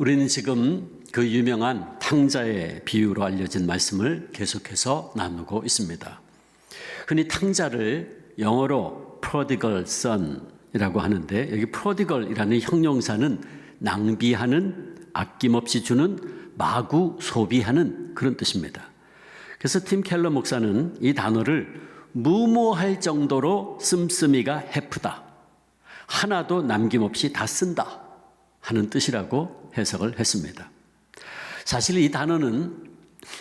우리는 지금 그 유명한 탕자의 비유로 알려진 말씀을 계속해서 나누고 있습니다. 흔히 탕자를 영어로 prodigal son이라고 하는데, 여기 prodigal이라는 형용사는 낭비하는, 아낌없이 주는, 마구 소비하는 그런 뜻입니다. 그래서 팀 켈러 목사는 이 단어를 무모할 정도로 씀씀이가 헤프다, 하나도 남김없이 다 쓴다 하는 뜻이라고 해석을 했습니다. 사실 이 단어는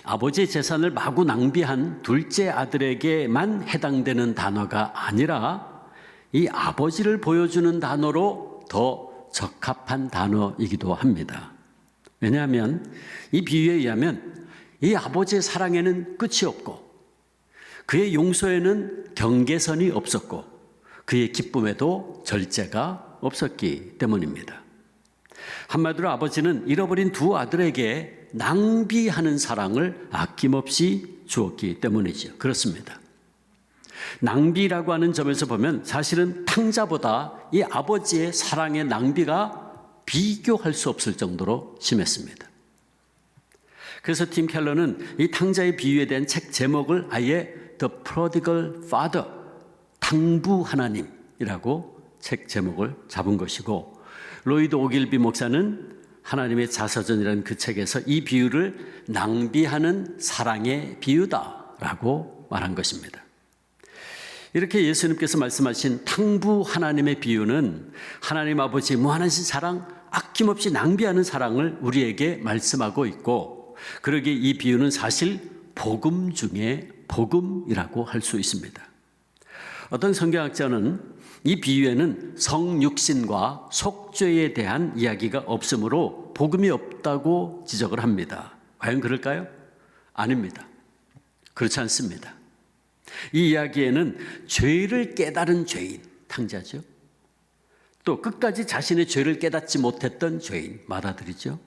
아버지의 재산을 마구 낭비한 둘째 아들에게만 해당되는 단어가 아니라 이 아버지를 보여주는 단어로 더 적합한 단어이기도 합니다. 왜냐하면 이 비유에 의하면 이 아버지의 사랑에는 끝이 없고, 그의 용서에는 경계선이 없었고, 그의 기쁨에도 절제가 없었기 때문입니다. 한마디로 아버지는 잃어버린 두 아들에게 낭비하는 사랑을 아낌없이 주었기 때문이죠. 그렇습니다. 낭비라고 하는 점에서 보면 사실은 탕자보다 이 아버지의 사랑의 낭비가 비교할 수 없을 정도로 심했습니다. 그래서 팀 켈러는 이 탕자의 비유에 대한 책 제목을 아예 The Prodigal Father, 탕부 하나님이라고 책 제목을 잡은 것이고, 로이드 오길비 목사는 하나님의 자서전이라는 그 책에서 이 비유를 낭비하는 사랑의 비유다라고 말한 것입니다. 이렇게 예수님께서 말씀하신 탕부 하나님의 비유는 하나님 아버지의 무한하신 사랑, 아낌없이 낭비하는 사랑을 우리에게 말씀하고 있고, 그러기에 이 비유는 사실 복음 중에 복음이라고 할 수 있습니다. 어떤 성경학자는 이 비유에는 성육신과 속죄에 대한 이야기가 없으므로 복음이 없다고 지적을 합니다. 과연 그럴까요? 아닙니다. 그렇지 않습니다. 이 이야기에는 죄를 깨달은 죄인, 탕자죠. 또 끝까지 자신의 죄를 깨닫지 못했던 죄인, 마다들이죠.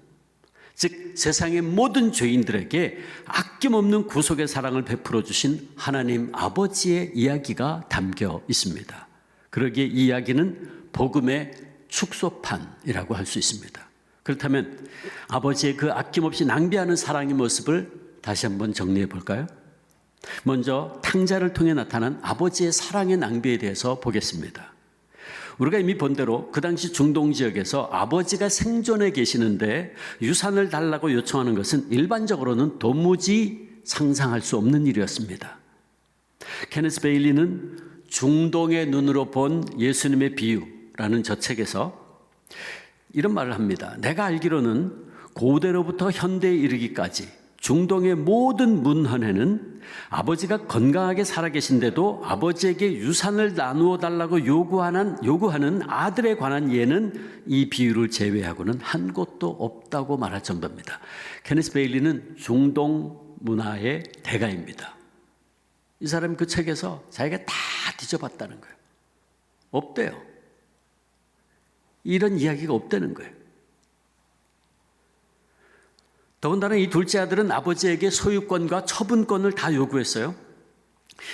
즉 세상의 모든 죄인들에게 아낌없는 구속의 사랑을 베풀어 주신 하나님 아버지의 이야기가 담겨 있습니다. 그러기에 이 이야기는 복음의 축소판이라고 할 수 있습니다. 그렇다면 아버지의 그 아낌없이 낭비하는 사랑의 모습을 다시 한번 정리해 볼까요? 먼저 탕자를 통해 나타난 아버지의 사랑의 낭비에 대해서 보겠습니다. 우리가 이미 본 대로 그 당시 중동 지역에서 아버지가 생존해 계시는데 유산을 달라고 요청하는 것은 일반적으로는 도무지 상상할 수 없는 일이었습니다. 케네스 베일리는 중동의 눈으로 본 예수님의 비유라는 저 책에서 이런 말을 합니다. 내가 알기로는 고대로부터 현대에 이르기까지 중동의 모든 문헌에는 아버지가 건강하게 살아계신데도 아버지에게 유산을 나누어 달라고 요구하는 아들에 관한 예는 이 비유를 제외하고는 한 곳도 없다고 말할 정도입니다. 케네스 베일리는 중동 문화의 대가입니다. 이 사람이 그 책에서 자기가 다 뒤져봤다는 거예요. 없대요. 이런 이야기가 없다는 거예요. 더군다나 이 둘째 아들은 아버지에게 소유권과 처분권을 다 요구했어요.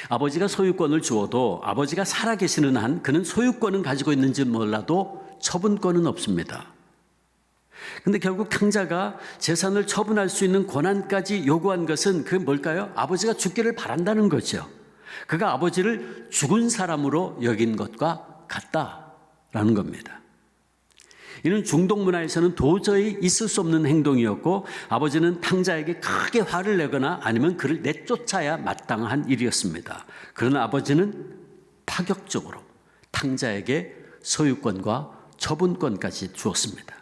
아버지가 소유권을 주어도 아버지가 살아계시는 한 그는 소유권은 가지고 있는지 몰라도 처분권은 없습니다. 그런데 결국 탕자가 재산을 처분할 수 있는 권한까지 요구한 것은 그게 뭘까요? 아버지가 죽기를 바란다는 거죠. 그가 아버지를 죽은 사람으로 여긴 것과 같다라는 겁니다. 이는 중동 문화에서는 도저히 있을 수 없는 행동이었고, 아버지는 탕자에게 크게 화를 내거나 아니면 그를 내쫓아야 마땅한 일이었습니다. 그러나 아버지는 파격적으로 탕자에게 소유권과 처분권까지 주었습니다.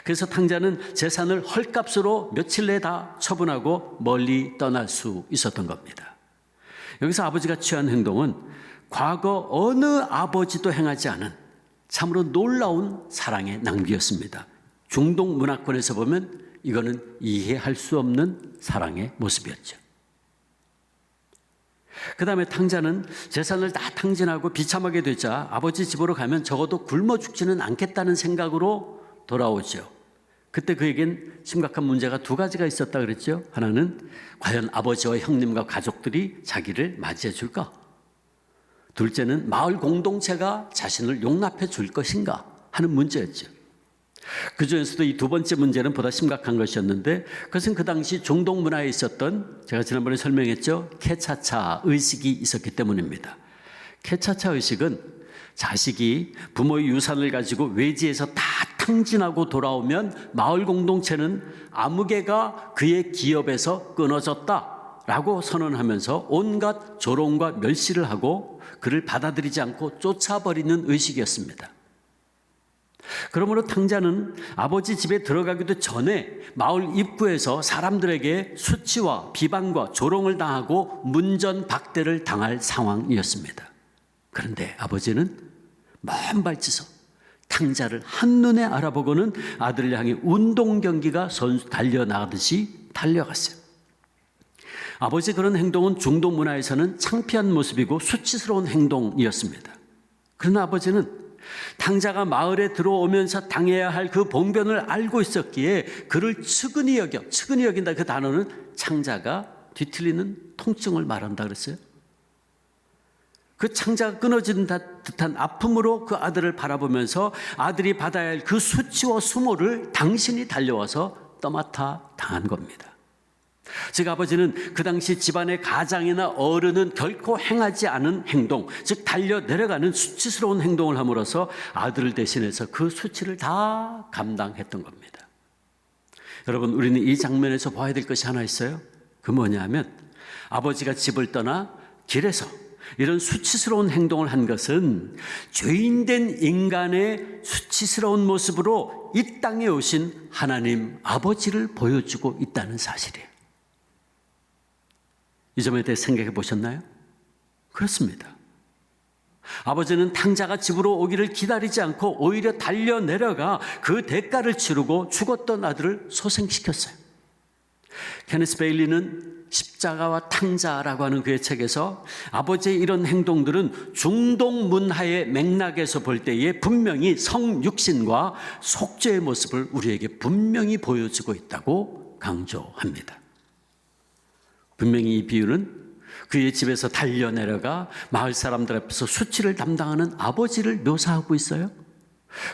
그래서 탕자는 재산을 헐값으로 며칠 내에 다 처분하고 멀리 떠날 수 있었던 겁니다. 여기서 아버지가 취한 행동은 과거 어느 아버지도 행하지 않은 참으로 놀라운 사랑의 낭비였습니다. 중동 문화권에서 보면 이거는 이해할 수 없는 사랑의 모습이었죠. 그 다음에 탕자는 재산을 다 탕진하고 비참하게 되자 아버지 집으로 가면 적어도 굶어 죽지는 않겠다는 생각으로 돌아오죠. 그때 그에겐 심각한 문제가 두 가지가 있었다 그랬죠. 하나는 과연 아버지와 형님과 가족들이 자기를 맞이해 줄까? 둘째는 마을 공동체가 자신을 용납해 줄 것인가 하는 문제였죠. 그 중에서도 이 두 번째 문제는 보다 심각한 것이었는데, 그것은 그 당시 중동 문화에 있었던, 제가 지난번에 설명했죠, 케차차 의식이 있었기 때문입니다. 케차차 의식은 자식이 부모의 유산을 가지고 외지에서 다 탕진하고 돌아오면 마을 공동체는 아무개가 그의 기업에서 끊어졌다라고 선언하면서 온갖 조롱과 멸시를 하고 그를 받아들이지 않고 쫓아버리는 의식이었습니다. 그러므로 탕자는 아버지 집에 들어가기도 전에 마을 입구에서 사람들에게 수치와 비방과 조롱을 당하고 문전박대를 당할 상황이었습니다. 그런데 아버지는 먼 발치서 탕자를 한눈에 알아보고는 아들을 향해 운동 경기가 선수 달려나가듯이 달려갔어요. 아버지의 그런 행동은 중동 문화에서는 창피한 모습이고 수치스러운 행동이었습니다. 그러나 아버지는 탕자가 마을에 들어오면서 당해야 할 그 봉변을 알고 있었기에 그를 측은히 여긴다, 그 단어는 창자가 뒤틀리는 통증을 말한다 그랬어요. 그 창자가 끊어진 듯한 아픔으로 그 아들을 바라보면서 아들이 받아야 할 그 수치와 수모를 당신이 달려와서 떠맡아 당한 겁니다. 즉 아버지는 그 당시 집안의 가장이나 어른은 결코 행하지 않은 행동, 즉 달려 내려가는 수치스러운 행동을 함으로써 아들을 대신해서 그 수치를 다 감당했던 겁니다. 여러분, 우리는 이 장면에서 봐야 될 것이 하나 있어요. 그 뭐냐면 아버지가 집을 떠나 길에서 이런 수치스러운 행동을 한 것은 죄인된 인간의 수치스러운 모습으로 이 땅에 오신 하나님 아버지를 보여주고 있다는 사실이에요. 이 점에 대해 생각해 보셨나요? 그렇습니다. 아버지는 탕자가 집으로 오기를 기다리지 않고 오히려 달려 내려가 그 대가를 치르고 죽었던 아들을 소생시켰어요. 케니스 베일리는 십자가와 탕자라고 하는 그의 책에서 아버지의 이런 행동들은 중동 문화의 맥락에서 볼 때에 분명히 성육신과 속죄의 모습을 우리에게 분명히 보여주고 있다고 강조합니다. 분명히 이 비유는 그의 집에서 달려 내려가 마을 사람들 앞에서 수치를 담당하는 아버지를 묘사하고 있어요.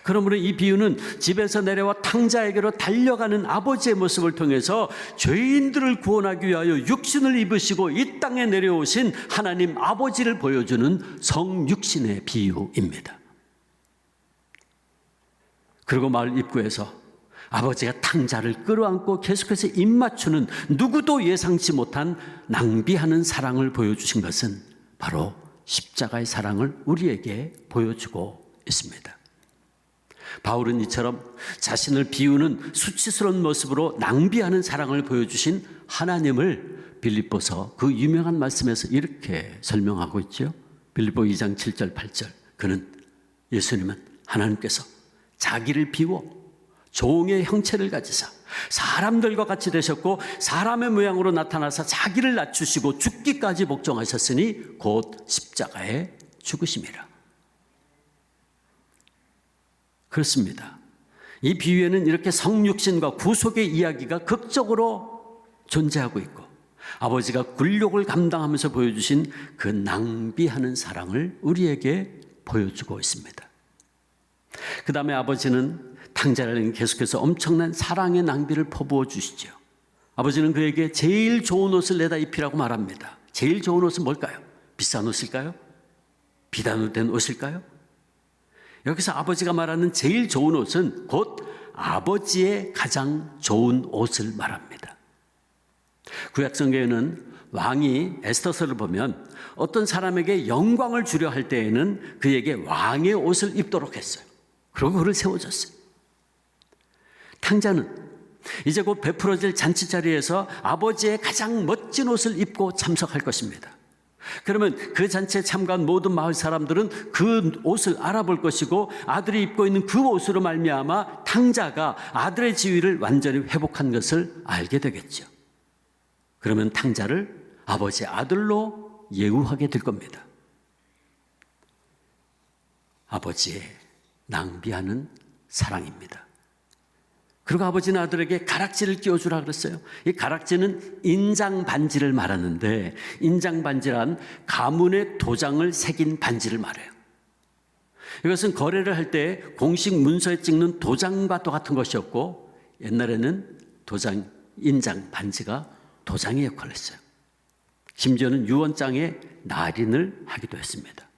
그러므로 이 비유는 집에서 내려와 탕자에게로 달려가는 아버지의 모습을 통해서 죄인들을 구원하기 위하여 육신을 입으시고 이 땅에 내려오신 하나님 아버지를 보여주는 성육신의 비유입니다. 그리고 마을 입구에서 아버지가 탕자를 끌어안고 계속해서 입맞추는 누구도 예상치 못한 낭비하는 사랑을 보여주신 것은 바로 십자가의 사랑을 우리에게 보여주고 있습니다. 바울은 이처럼 자신을 비우는 수치스러운 모습으로 낭비하는 사랑을 보여주신 하나님을 빌립보서 그 유명한 말씀에서 이렇게 설명하고 있죠. 빌립보 2장 7절 8절. 그는, 예수님은 하나님께서 자기를 비워 종의 형체를 가지사 사람들과 같이 되셨고 사람의 모양으로 나타나사 자기를 낮추시고 죽기까지 복종하셨으니 곧 십자가에 죽으심이라. 그렇습니다. 이 비유에는 이렇게 성육신과 구속의 이야기가 극적으로 존재하고 있고 아버지가 굴욕을 감당하면서 보여주신 그 낭비하는 사랑을 우리에게 보여주고 있습니다. 그 다음에 아버지는 탕자를 계속해서 엄청난 사랑의 낭비를 퍼부어 주시죠. 아버지는 그에게 제일 좋은 옷을 내다 입히라고 말합니다. 제일 좋은 옷은 뭘까요? 비싼 옷일까요? 비단으로 옷일까요? 여기서 아버지가 말하는 제일 좋은 옷은 곧 아버지의 가장 좋은 옷을 말합니다. 구약성경에는 왕이 에스더서를 보면 어떤 사람에게 영광을 주려 할 때에는 그에게 왕의 옷을 입도록 했어요. 그리고 그를 세워줬어요. 탕자는 이제 곧 베풀어질 잔치 자리에서 아버지의 가장 멋진 옷을 입고 참석할 것입니다. 그러면 그 잔치에 참가한 모든 마을 사람들은 그 옷을 알아볼 것이고 아들이 입고 있는 그 옷으로 말미암아 탕자가 아들의 지위를 완전히 회복한 것을 알게 되겠죠. 그러면 탕자를 아버지의 아들로 예우하게 될 겁니다. 아버지의 낭비하는 사랑입니다. 그리고 아버지는 아들에게 가락지를 끼워주라 그랬어요. 이 가락지는 인장 반지를 말하는데 인장 반지란 가문의 도장을 새긴 반지를 말해요. 이것은 거래를 할 때 공식 문서에 찍는 도장과 똑같은 것이었고, 옛날에는 도장, 인장, 반지가 도장의 역할을 했어요. 심지어는 유언장에 날인을 하기도 했습니다.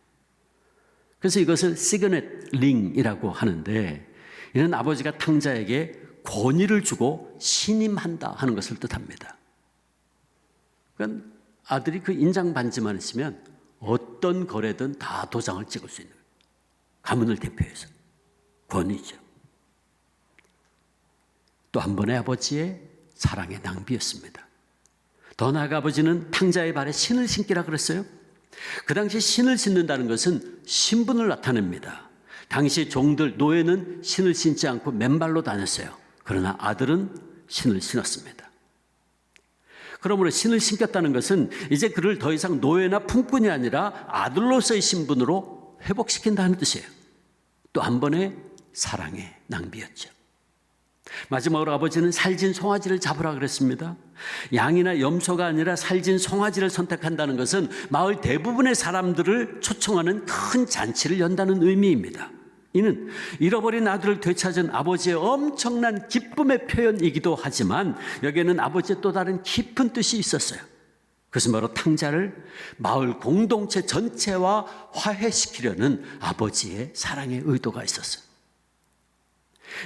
그래서 이것을 시그넷 링이라고 하는데, 이는 아버지가 탕자에게 권위를 주고 신임한다 하는 것을 뜻합니다. 그러니까 아들이 그 인장 반지만 있으면 어떤 거래든 다 도장을 찍을 수 있는 거예요. 가문을 대표해서 권위죠. 또 한 번의 아버지의 사랑의 낭비였습니다. 더 나아가 아버지는 탕자의 발에 신을 신기라 그랬어요. 그 당시 신을 신는다는 것은 신분을 나타냅니다. 당시 종들, 노예는 신을 신지 않고 맨발로 다녔어요. 그러나 아들은 신을 신었습니다. 그러므로 신을 신겼다는 것은 이제 그를 더 이상 노예나 품꾼이 아니라 아들로서의 신분으로 회복시킨다는 뜻이에요. 또 한 번의 사랑의 낭비였죠. 마지막으로 아버지는 살진 송아지를 잡으라 그랬습니다. 양이나 염소가 아니라 살진 송아지를 선택한다는 것은 마을 대부분의 사람들을 초청하는 큰 잔치를 연다는 의미입니다. 이는 잃어버린 아들을 되찾은 아버지의 엄청난 기쁨의 표현이기도 하지만 여기에는 아버지의 또 다른 깊은 뜻이 있었어요. 그것은 바로 탕자를 마을 공동체 전체와 화해시키려는 아버지의 사랑의 의도가 있었어요.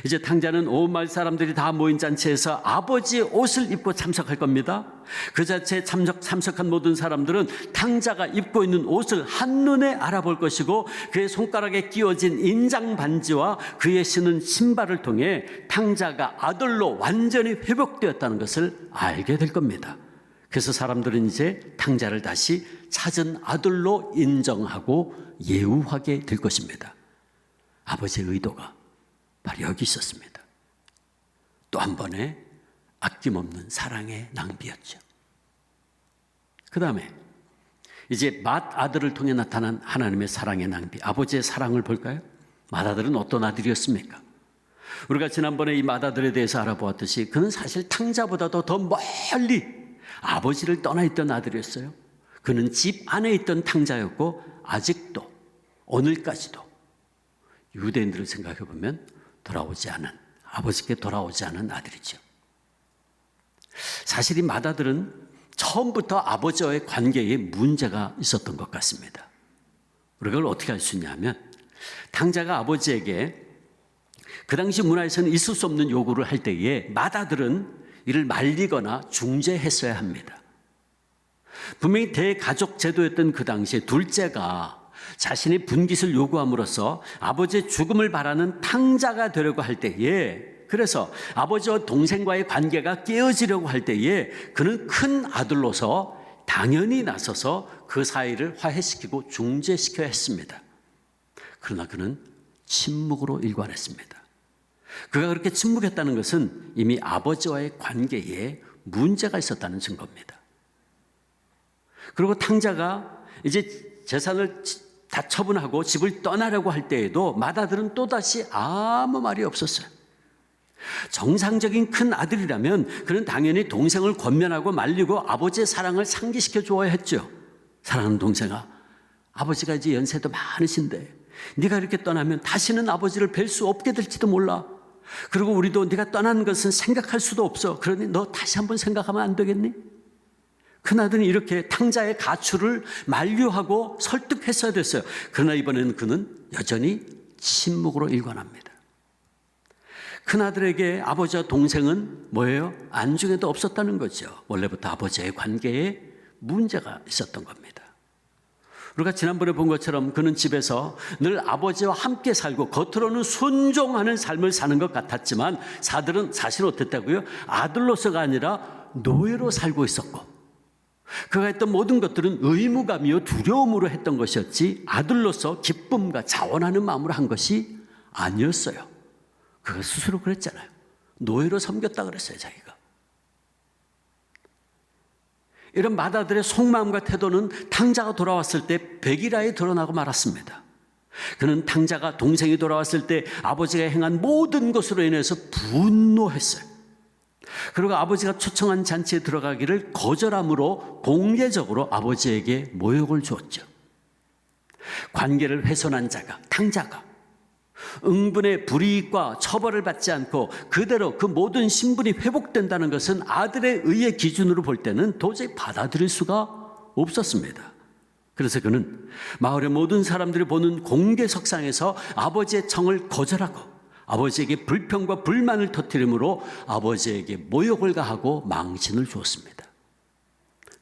이제 탕자는 온 마을 사람들이 다 모인 잔치에서 아버지의 옷을 입고 참석할 겁니다. 그 잔치에 참석한 모든 사람들은 탕자가 입고 있는 옷을 한눈에 알아볼 것이고, 그의 손가락에 끼워진 인장 반지와 그의 신은 신발을 통해 탕자가 아들로 완전히 회복되었다는 것을 알게 될 겁니다. 그래서 사람들은 이제 탕자를 다시 찾은 아들로 인정하고 예우하게 될 것입니다. 아버지의 의도가 바로 여기 있었습니다. 또 한 번의 아낌없는 사랑의 낭비였죠. 그 다음에 이제 맏아들을 통해 나타난 하나님의 사랑의 낭비, 아버지의 사랑을 볼까요? 맏아들은 어떤 아들이었습니까? 우리가 지난번에 이 맏아들에 대해서 알아보았듯이 그는 사실 탕자보다도 더 멀리 아버지를 떠나 있던 아들이었어요. 그는 집 안에 있던 탕자였고, 아직도 오늘까지도 유대인들을 생각해 보면 아버지께 돌아오지 않은 아들이죠. 사실 이 맏아들은 처음부터 아버지와의 관계에 문제가 있었던 것 같습니다. 우리가 그걸 어떻게 알 수 있냐면, 탕자가 아버지에게 그 당시 문화에서는 있을 수 없는 요구를 할 때에 맏아들은 이를 말리거나 중재했어야 합니다. 분명히 대가족 제도였던 그 당시에 둘째가 자신의 분깃을 요구함으로써 아버지의 죽음을 바라는 탕자가 되려고 할 때에, 그래서 아버지와 동생과의 관계가 깨어지려고 할 때에 그는 큰 아들로서 당연히 나서서 그 사이를 화해시키고 중재시켜야 했습니다. 그러나 그는 침묵으로 일관했습니다. 그가 그렇게 침묵했다는 것은 이미 아버지와의 관계에 문제가 있었다는 증거입니다. 그리고 탕자가 이제 재산을 다 처분하고 집을 떠나려고 할 때에도 맏아들은 또다시 아무 말이 없었어요. 정상적인 큰 아들이라면 그는 당연히 동생을 권면하고 말리고 아버지의 사랑을 상기시켜 주어야 했죠. 사랑하는 동생아, 아버지가 이제 연세도 많으신데 네가 이렇게 떠나면 다시는 아버지를 뵐 수 없게 될지도 몰라. 그리고 우리도 네가 떠나는 것은 생각할 수도 없어. 그러니 너 다시 한번 생각하면 안 되겠니? 큰아들은 이렇게 탕자의 가출을 만류하고 설득했어야 됐어요. 그러나 이번에는 그는 여전히 침묵으로 일관합니다. 큰아들에게 아버지와 동생은 뭐예요? 안중에도 없었다는 거죠. 원래부터 아버지의 관계에 문제가 있었던 겁니다. 우리가 지난번에 본 것처럼 그는 집에서 늘 아버지와 함께 살고 겉으로는 순종하는 삶을 사는 것 같았지만 사실은 어땠다고요? 아들로서가 아니라 노예로 살고 있었고, 그가 했던 모든 것들은 의무감이요 두려움으로 했던 것이었지 아들로서 기쁨과 자원하는 마음으로 한 것이 아니었어요. 그가 스스로 그랬잖아요. 노예로 섬겼다 그랬어요, 자기가. 이런 맏아들의 속마음과 태도는 탕자가 돌아왔을 때 백일하에 드러나고 말았습니다. 그는 탕자가 동생이 돌아왔을 때 아버지가 행한 모든 것으로 인해서 분노했어요. 그리고 아버지가 초청한 잔치에 들어가기를 거절함으로 공개적으로 아버지에게 모욕을 주었죠. 관계를 훼손한 자가, 탕자가 응분의 불이익과 처벌을 받지 않고 그대로 그 모든 신분이 회복된다는 것은 아들의 의의 기준으로 볼 때는 도저히 받아들일 수가 없었습니다. 그래서 그는 마을의 모든 사람들이 보는 공개석상에서 아버지의 청을 거절하고 아버지에게 불평과 불만을 터뜨림으로 아버지에게 모욕을 가하고 망신을 주었습니다.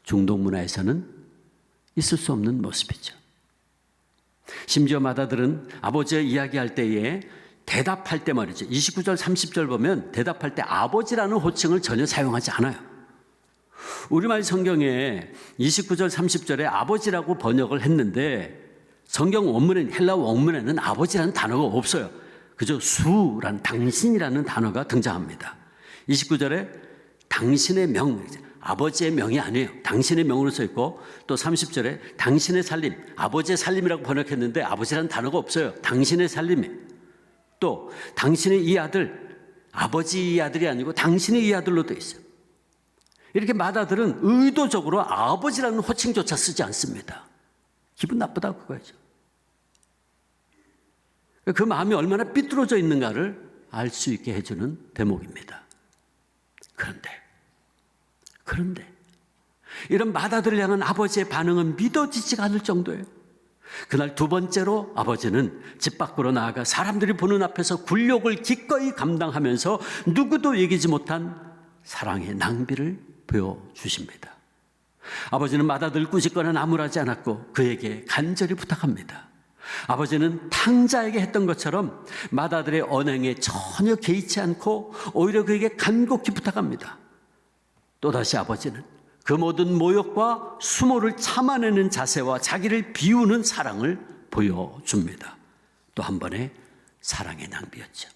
중동 문화에서는 있을 수 없는 모습이죠. 심지어 맏아들은 아버지의 이야기할 때에 대답할 때 말이죠. 29절 30절 보면 대답할 때 아버지라는 호칭을 전혀 사용하지 않아요. 우리말 성경에 29절 30절에 아버지라고 번역을 했는데 성경 원문에, 헬라 원문에는 아버지라는 단어가 없어요. 그저 수란 당신이라는 단어가 등장합니다. 29절에 당신의 명, 아버지의 명이 아니에요. 당신의 명으로 써 있고 또 30절에 당신의 살림, 아버지의 살림이라고 번역했는데 아버지라는 단어가 없어요. 당신의 살림에. 또 당신의 이 아들, 아버지 이 아들이 아니고 당신의 이 아들로 되어 있어요. 이렇게 맏아들은 의도적으로 아버지라는 호칭조차 쓰지 않습니다. 기분 나쁘다고 그거죠. 그 마음이 얼마나 삐뚤어져 있는가를 알 수 있게 해주는 대목입니다. 그런데 이런 맏아들을 향한 아버지의 반응은 믿어지지가 않을 정도예요. 그날 두 번째로 아버지는 집 밖으로 나아가 사람들이 보는 앞에서 굴욕을 기꺼이 감당하면서 누구도 얘기지 못한 사랑의 낭비를 보여주십니다. 아버지는 맏아들 꾸짖거나 나무라지 않았고 그에게 간절히 부탁합니다. 아버지는 탕자에게 했던 것처럼 맏아들의 언행에 전혀 개의치 않고 오히려 그에게 간곡히 부탁합니다. 또다시 아버지는 그 모든 모욕과 수모를 참아내는 자세와 자기를 비우는 사랑을 보여줍니다. 또 한 번의 사랑의 낭비였죠.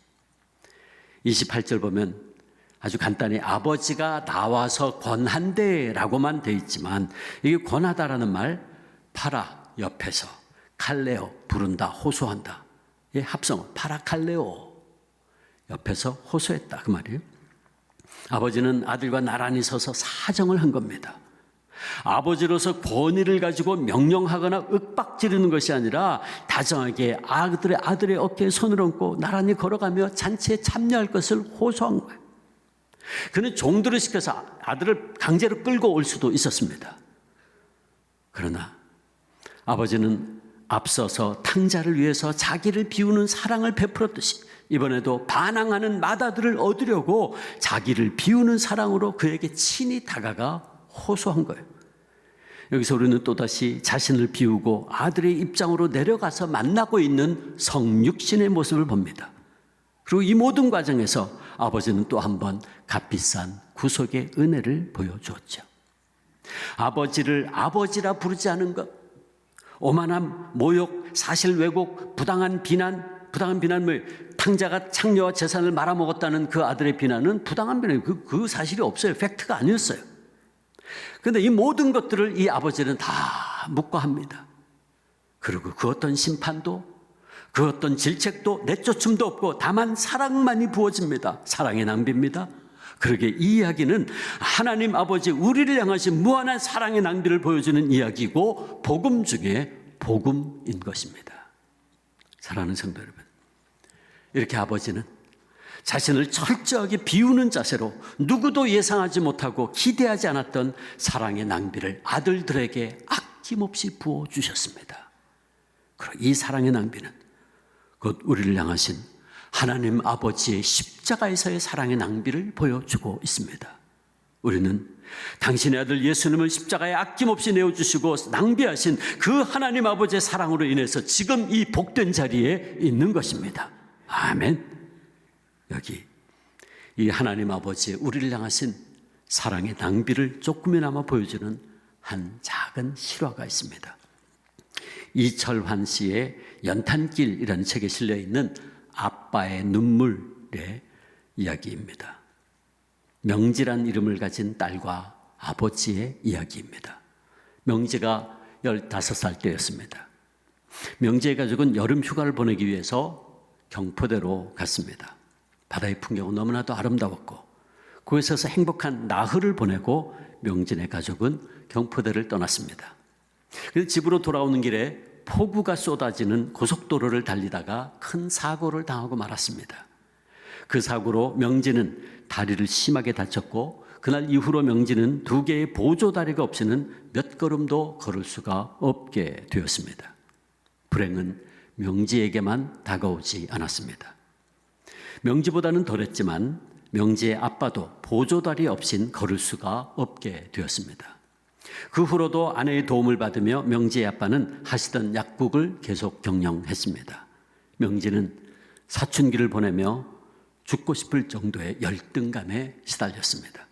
28절 보면 아주 간단히 아버지가 나와서 권한대라고만 되어 있지만 이게 권하다라는 말 파라 옆에서 칼레오 부른다 호소한다 이 합성 파라 칼레오 옆에서 호소했다 그 말이에요. 아버지는 아들과 나란히 서서 사정을 한 겁니다. 아버지로서 권위를 가지고 명령하거나 윽박지르는 것이 아니라 다정하게 아들의 어깨에 손을 얹고 나란히 걸어가며 잔치에 참여할 것을 호소한 거예요. 그는 종들을 시켜서 아들을 강제로 끌고 올 수도 있었습니다. 그러나 아버지는 앞서서 탕자를 위해서 자기를 비우는 사랑을 베풀었듯이 이번에도 반항하는 맏아들을 얻으려고 자기를 비우는 사랑으로 그에게 친히 다가가 호소한 거예요. 여기서 우리는 또다시 자신을 비우고 아들의 입장으로 내려가서 만나고 있는 성육신의 모습을 봅니다. 그리고 이 모든 과정에서 아버지는 또 한 번 값비싼 구속의 은혜를 보여주었죠. 아버지를 아버지라 부르지 않은 것, 오만함, 모욕, 사실 왜곡, 부당한 비난을 탕자가 창녀와 재산을 말아먹었다는 그 아들의 비난은 부당한 비난이에요. 그 사실이 없어요. 팩트가 아니었어요. 그런데 이 모든 것들을 이 아버지는 다 묵과합니다. 그리고 그 어떤 심판도 그 어떤 질책도 내쫓음도 없고 다만 사랑만이 부어집니다. 사랑의 낭비입니다. 그러게 이 이야기는 하나님 아버지 우리를 향하신 무한한 사랑의 낭비를 보여주는 이야기고 복음 중에 복음인 것입니다. 사랑하는 성도 여러분, 이렇게 아버지는 자신을 철저하게 비우는 자세로 누구도 예상하지 못하고 기대하지 않았던 사랑의 낭비를 아들들에게 아낌없이 부어주셨습니다. 그리고 이 사랑의 낭비는 곧 우리를 향하신 하나님 아버지의 십자가에서의 사랑의 낭비를 보여주고 있습니다. 우리는 당신의 아들 예수님을 십자가에 아낌없이 내어주시고 낭비하신 그 하나님 아버지의 사랑으로 인해서 지금 이 복된 자리에 있는 것입니다. 아멘. 여기 이 하나님 아버지의 우리를 향하신 사랑의 낭비를 조금이나마 보여주는 한 작은 실화가 있습니다. 이철환 씨의 연탄길이라는 책에 실려 있는 아빠의 눈물의 이야기입니다. 명지란 이름을 가진 딸과 아버지의 이야기입니다. 명지가 15살 때였습니다. 명지의 가족은 여름 휴가를 보내기 위해서 경포대로 갔습니다. 바다의 풍경은 너무나도 아름다웠고 그곳에서 행복한 나흘을 보내고 명진의 가족은 경포대를 떠났습니다. 그래서 집으로 돌아오는 길에 폭우가 쏟아지는 고속도로를 달리다가 큰 사고를 당하고 말았습니다. 그 사고로 명지는 다리를 심하게 다쳤고 그날 이후로 명지는 2개의 보조다리가 없이는 몇 걸음도 걸을 수가 없게 되었습니다. 불행은 명지에게만 다가오지 않았습니다. 명지보다는 덜했지만 명지의 아빠도 보조다리 없인 걸을 수가 없게 되었습니다. 그 후로도 아내의 도움을 받으며 명지의 아빠는 하시던 약국을 계속 경영했습니다. 명지는 사춘기를 보내며 죽고 싶을 정도의 열등감에 시달렸습니다.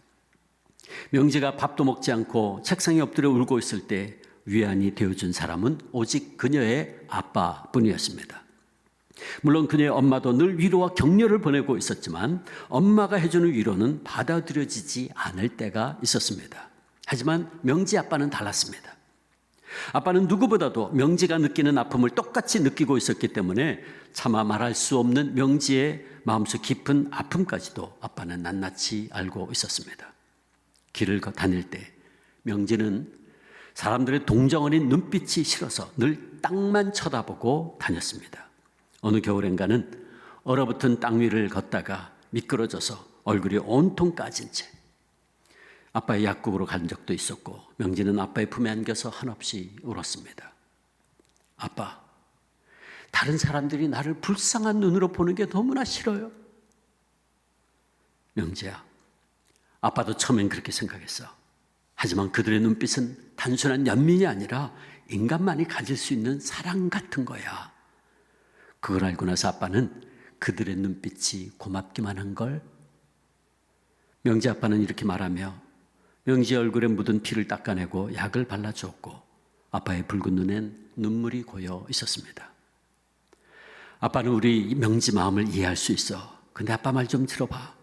명지가 밥도 먹지 않고 책상에 엎드려 울고 있을 때 위안이 되어준 사람은 오직 그녀의 아빠뿐이었습니다. 물론 그녀의 엄마도 늘 위로와 격려를 보내고 있었지만 엄마가 해주는 위로는 받아들여지지 않을 때가 있었습니다. 하지만 명지 아빠는 달랐습니다. 아빠는 누구보다도 명지가 느끼는 아픔을 똑같이 느끼고 있었기 때문에 차마 말할 수 없는 명지의 마음속 깊은 아픔까지도 아빠는 낱낱이 알고 있었습니다. 길을 다닐 때 명지는 사람들의 동정 어린 눈빛이 싫어서 늘 땅만 쳐다보고 다녔습니다. 어느 겨울엔가는 얼어붙은 땅 위를 걷다가 미끄러져서 얼굴이 온통 까진 채 아빠의 약국으로 간 적도 있었고 명지는 아빠의 품에 안겨서 한없이 울었습니다. 아빠, 다른 사람들이 나를 불쌍한 눈으로 보는 게 너무나 싫어요. 명지야, 아빠도 처음엔 그렇게 생각했어. 하지만 그들의 눈빛은 단순한 연민이 아니라 인간만이 가질 수 있는 사랑 같은 거야. 그걸 알고 나서 아빠는 그들의 눈빛이 고맙기만 한 걸. 명지 아빠는 이렇게 말하며 명지 얼굴에 묻은 피를 닦아내고 약을 발라주었고 아빠의 붉은 눈엔 눈물이 고여 있었습니다. 아빠는 우리 명지 마음을 이해할 수 있어. 근데 아빠 말 좀 들어봐.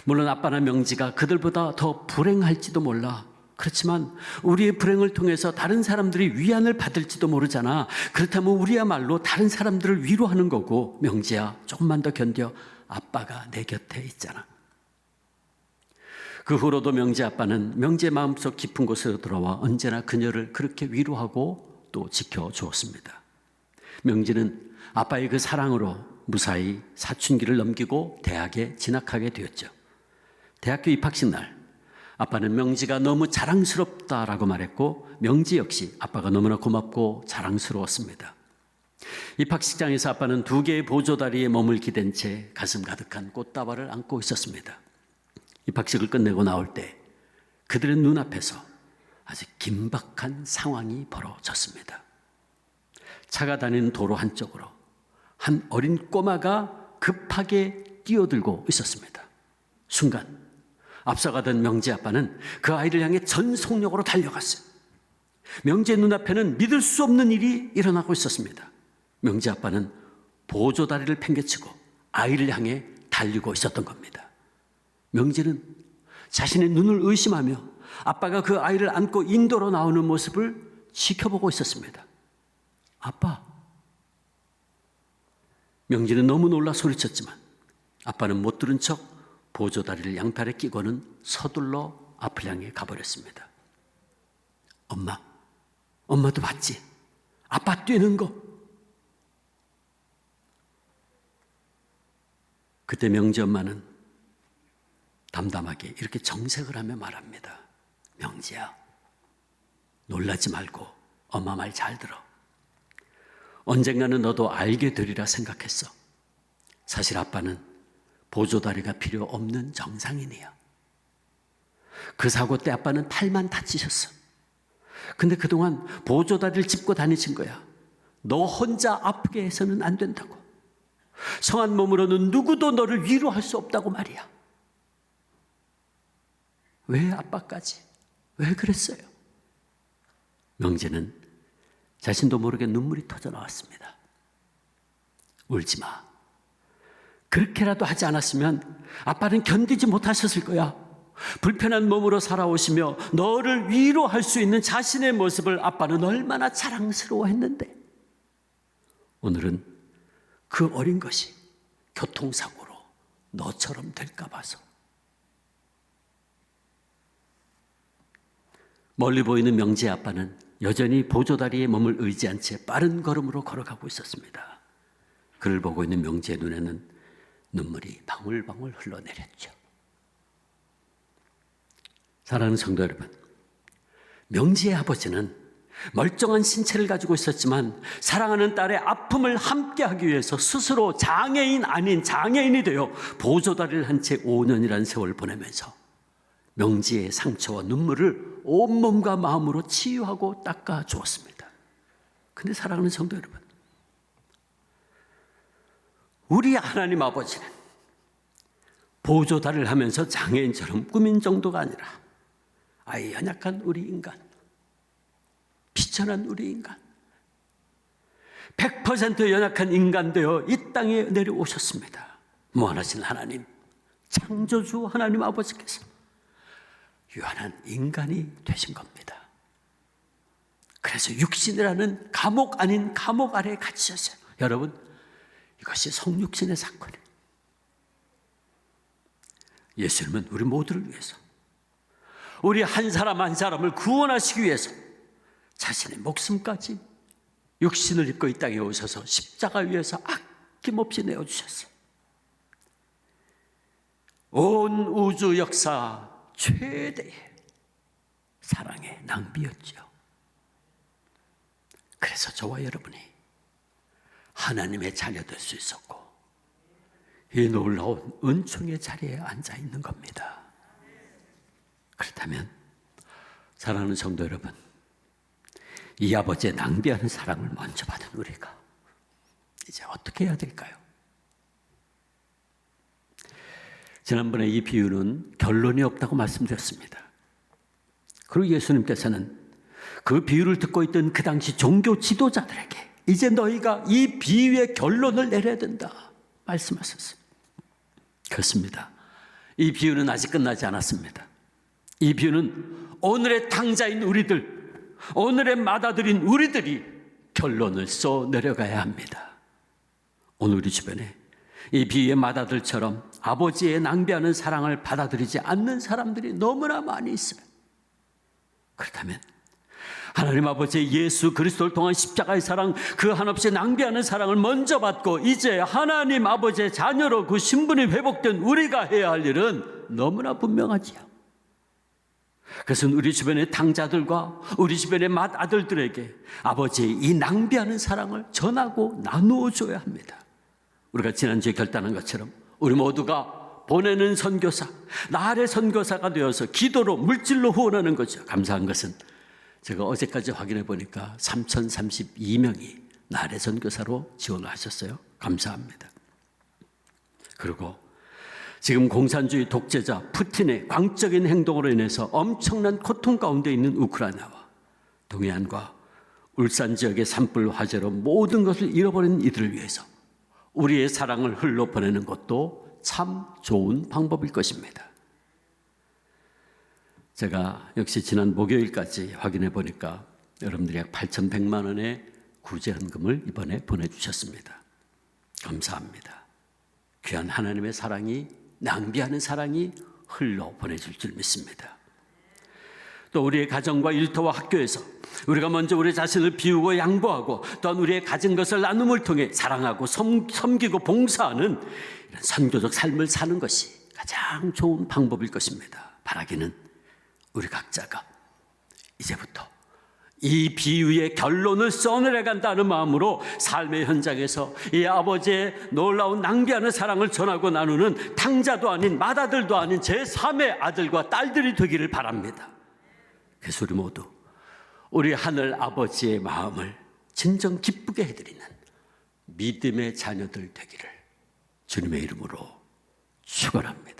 물론 아빠나 명지가 그들보다 더 불행할지도 몰라. 그렇지만 우리의 불행을 통해서 다른 사람들이 위안을 받을지도 모르잖아. 그렇다면 우리야말로 다른 사람들을 위로하는 거고, 명지야, 조금만 더 견뎌. 아빠가 내 곁에 있잖아. 그 후로도 명지 아빠는 명지의 마음속 깊은 곳으로 들어와 언제나 그녀를 그렇게 위로하고 또 지켜주었습니다. 명지는 아빠의 그 사랑으로 무사히 사춘기를 넘기고 대학에 진학하게 되었죠. 대학교 입학식 날 아빠는 명지가 너무 자랑스럽다라고 말했고 명지 역시 아빠가 너무나 고맙고 자랑스러웠습니다. 입학식장에서 아빠는 2개의 보조다리에 몸을 기댄 채 가슴 가득한 꽃다발을 안고 있었습니다. 입학식을 끝내고 나올 때 그들의 눈앞에서 아주 긴박한 상황이 벌어졌습니다. 차가 다니는 도로 한쪽으로 한 어린 꼬마가 급하게 뛰어들고 있었습니다. 순간 앞서가던 명지 아빠는 그 아이를 향해 전속력으로 달려갔어요. 명지의 눈앞에는 믿을 수 없는 일이 일어나고 있었습니다. 명지 아빠는 보조다리를 팽개치고 아이를 향해 달리고 있었던 겁니다. 명지는 자신의 눈을 의심하며 아빠가 그 아이를 안고 인도로 나오는 모습을 지켜보고 있었습니다. 아빠. 명지는 너무 놀라 소리쳤지만 아빠는 못 들은 척 보조다리를 양팔에 끼고는 서둘러 앞을 향해 가버렸습니다. 엄마도 봤지? 아빠 뛰는 거. 그때 명지 엄마는 담담하게 이렇게 정색을 하며 말합니다. 명지야, 놀라지 말고 엄마 말 잘 들어. 언젠가는 너도 알게 되리라 생각했어. 사실 아빠는 보조다리가 필요 없는 정상인이야. 그 사고 때 아빠는 팔만 다치셨어. 근데 그동안 보조다리를 짚고 다니신 거야. 너 혼자 아프게 해서는 안 된다고. 성한 몸으로는 누구도 너를 위로할 수 없다고 말이야. 왜 아빠까지? 왜 그랬어요? 명지는 자신도 모르게 눈물이 터져 나왔습니다. 울지 마. 그렇게라도 하지 않았으면 아빠는 견디지 못하셨을 거야. 불편한 몸으로 살아오시며 너를 위로할 수 있는 자신의 모습을 아빠는 얼마나 자랑스러워했는데 오늘은 그 어린 것이 교통사고로 너처럼 될까 봐서. 멀리 보이는 명지의 아빠는 여전히 보조다리에 몸을 의지한 채 빠른 걸음으로 걸어가고 있었습니다. 그를 보고 있는 명지의 눈에는 눈물이 방울방울 흘러내렸죠. 사랑하는 성도 여러분, 명지의 아버지는 멀쩡한 신체를 가지고 있었지만 사랑하는 딸의 아픔을 함께하기 위해서 스스로 장애인 아닌 장애인이 되어 보조다리를 한 채 5년이라는 세월을 보내면서 명지의 상처와 눈물을 온몸과 마음으로 치유하고 닦아주었습니다. 그런데 사랑하는 성도 여러분, 우리 하나님 아버지는 보조다리를 하면서 장애인처럼 꾸민 정도가 아니라 아예 연약한 우리 인간, 비천한 우리 인간, 100% 연약한 인간 되어 이 땅에 내려오셨습니다. 무한하신 하나님, 창조주 하나님 아버지께서 유한한 인간이 되신 겁니다. 그래서 육신이라는 감옥 아닌 감옥 아래에 갇히셨어요. 여러분, 이것이 성육신의 사건이에요. 예수님은 우리 모두를 위해서, 우리 한 사람 한 사람을 구원하시기 위해서 자신의 목숨까지 육신을 입고 이 땅에 오셔서 십자가 위에서 아낌없이 내어주셨어요. 온 우주 역사 최대의 사랑의 낭비였죠. 그래서 저와 여러분이 하나님의 자녀 될 수 있었고 이 놀라운 은총의 자리에 앉아 있는 겁니다. 그렇다면 사랑하는 성도 여러분, 이 아버지의 낭비하는 사랑을 먼저 받은 우리가 이제 어떻게 해야 될까요? 지난번에 이 비유는 결론이 없다고 말씀드렸습니다. 그리고 예수님께서는 그 비유를 듣고 있던 그 당시 종교 지도자들에게 이제 너희가 이 비유의 결론을 내려야 된다 말씀하셨어요. 그렇습니다. 이 비유는 아직 끝나지 않았습니다. 이 비유는 오늘의 탕자인 우리들, 오늘의 맏아들인 우리들이 결론을 써 내려가야 합니다. 오늘 우리 주변에 이 비유의 맏아들처럼 아버지의 낭비하는 사랑을 받아들이지 않는 사람들이 너무나 많이 있어요. 그렇다면 하나님 아버지의 예수 그리스도를 통한 십자가의 사랑, 그 한없이 낭비하는 사랑을 먼저 받고 이제 하나님 아버지의 자녀로 그 신분이 회복된 우리가 해야 할 일은 너무나 분명하지요. 그것은 우리 주변의 탕자들과 우리 주변의 맏아들들에게 아버지의 이 낭비하는 사랑을 전하고 나누어 줘야 합니다. 우리가 지난주에 결단한 것처럼 우리 모두가 보내는 선교사, 나의 선교사가 되어서 기도로 물질로 후원하는 거죠. 감사한 것은 제가 어제까지 확인해 보니까 3,032명이 나의 선교사로 지원을 하셨어요. 감사합니다. 그리고 지금 공산주의 독재자 푸틴의 광적인 행동으로 인해서 엄청난 고통 가운데 있는 우크라이나와 동해안과 울산 지역의 산불 화재로 모든 것을 잃어버린 이들을 위해서 우리의 사랑을 흘러 보내는 것도 참 좋은 방법일 것입니다. 제가 역시 지난 목요일까지 확인해 보니까 여러분들이 약 8,100만 원의 구제헌금을 이번에 보내주셨습니다. 감사합니다. 귀한 하나님의 사랑이, 낭비하는 사랑이 흘러 보내줄 줄 믿습니다. 또 우리의 가정과 일터와 학교에서 우리가 먼저 우리 자신을 비우고 양보하고 또한 우리의 가진 것을 나눔을 통해 사랑하고 섬기고 봉사하는 이런 선교적 삶을 사는 것이 가장 좋은 방법일 것입니다. 바라기는 우리 각자가 이제부터 이 비유의 결론을 써내려간다는 마음으로 삶의 현장에서 이 아버지의 놀라운 낭비하는 사랑을 전하고 나누는 탕자도 아닌 맏아들도 아닌 제3의 아들과 딸들이 되기를 바랍니다. 그래서 우리 모두 우리 하늘 아버지의 마음을 진정 기쁘게 해드리는 믿음의 자녀들 되기를 주님의 이름으로 축원합니다.